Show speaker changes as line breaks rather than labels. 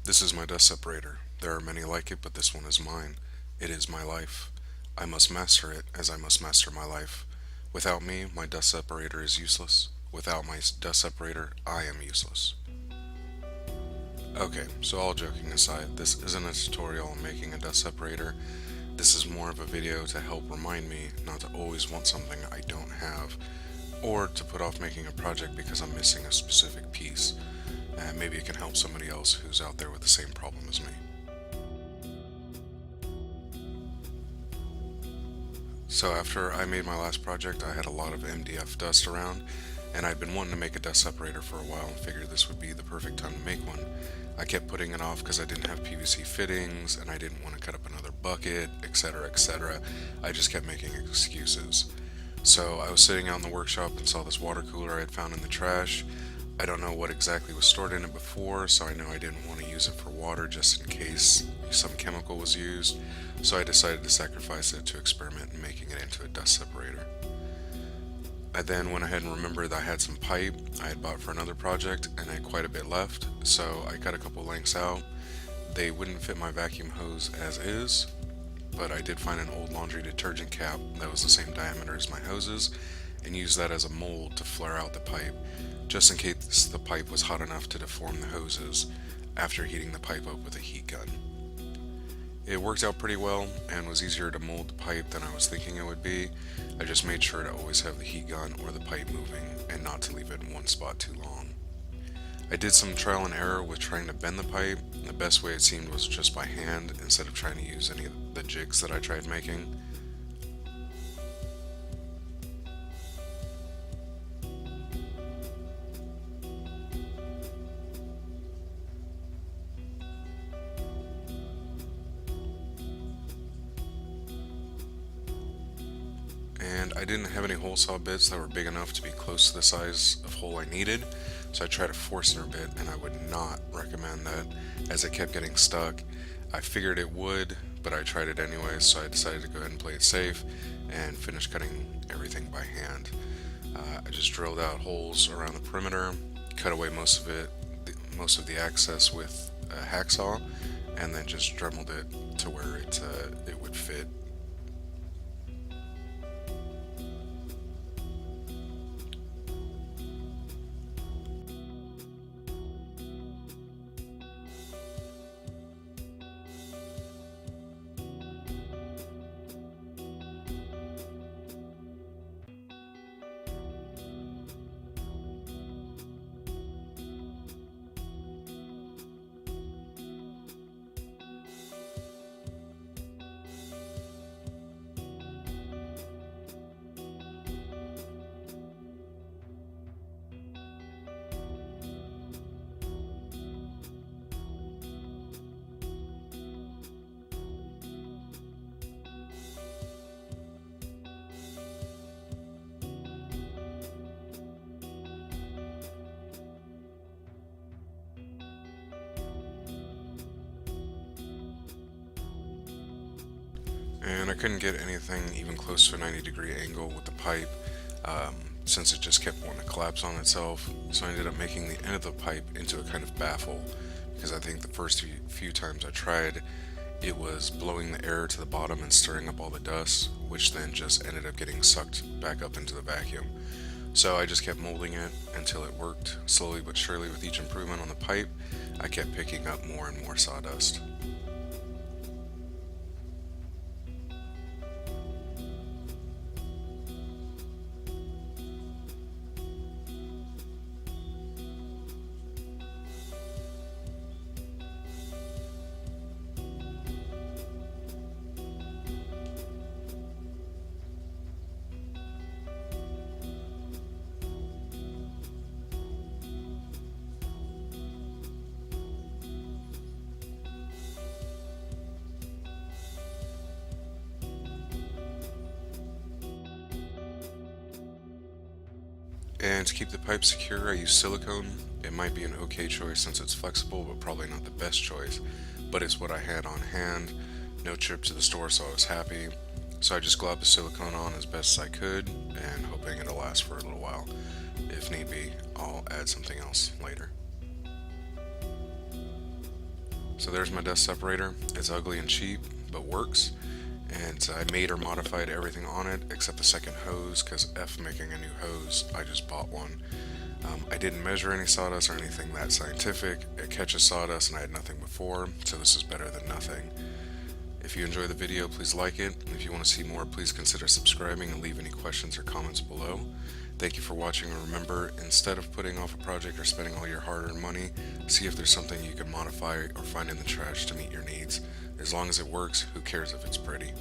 This is my dust separator. There are many like it, but this one is mine. It is my life. I must master it as I must master my life. Without me, my dust separator is useless. Without my dust separator, I am useless. Okay, so all joking aside, this isn't a tutorial on making a dust separator. This is more of a video to help remind me not to always want something I don't have, or to put off making a project because I'm missing a specific piece. And maybe it can help somebody else who's out there with the same problem as me. So after I made my last project, I had a lot of MDF dust around, and I'd been wanting to make a dust separator for a while and figured this would be the perfect time to make one. I kept putting it off because I didn't have PVC fittings, and I didn't want to cut up another bucket, etc., etc. I just kept making excuses. So I was sitting out in the workshop and saw this water cooler I had found in the trash. I don't know what exactly was stored in it before, so I know I didn't want to use it for water just in case some chemical was used, so I decided to sacrifice it to experiment in making it into a dust separator. I then went ahead and remembered that I had some pipe I had bought for another project and I had quite a bit left, so I cut a couple lengths out. They wouldn't fit my vacuum hose as is, but I did find an old laundry detergent cap that was the same diameter as my hoses and used that as a mold to flare out the pipe, just in case the pipe was hot enough to deform the hoses after heating the pipe up with a heat gun. It worked out pretty well and was easier to mold the pipe than I was thinking it would be. I just made sure to always have the heat gun or the pipe moving and not to leave it in one spot too long. I did some trial and error with trying to bend the pipe. The best way it seemed was just by hand instead of trying to use any of the jigs that I tried making. And I didn't have any hole saw bits that were big enough to be close to the size of hole I needed, so I tried to force it a bit, and I would not recommend that as it kept getting stuck. I figured it would, but I tried it anyways, so I decided to go ahead and play it safe and finish cutting everything by hand. I just drilled out holes around the perimeter, cut away most of the access with a hacksaw, and then just dremeled it to where it would fit. And I couldn't get anything even close to a 90-degree angle with the pipe, since it just kept wanting to collapse on itself. So I ended up making the end of the pipe into a kind of baffle, because I think the first few times I tried, it was blowing the air to the bottom and stirring up all the dust, which then just ended up getting sucked back up into the vacuum. So I just kept molding it until it worked. Slowly but surely, with each improvement on the pipe, I kept picking up more and more sawdust. And to keep the pipe secure, I use silicone. It might be an okay choice since it's flexible, but probably not the best choice. But it's what I had on hand. No trip to the store, so I was happy. So I just globbed the silicone on as best as I could, and hoping it'll last for a little while. If need be, I'll add something else later. So there's my dust separator. It's ugly and cheap, but works. And I made or modified everything on it except the second hose, because F making a new hose, I just bought one. I didn't measure any sawdust or anything that scientific. It catches sawdust and I had nothing before, so this is better than nothing. If you enjoy the video, please like it. If you want to see more, please consider subscribing and leave any questions or comments below. Thank you for watching, and remember, instead of putting off a project or spending all your hard-earned money, see if there's something you can modify or find in the trash to meet your needs. As long as it works, who cares if it's pretty?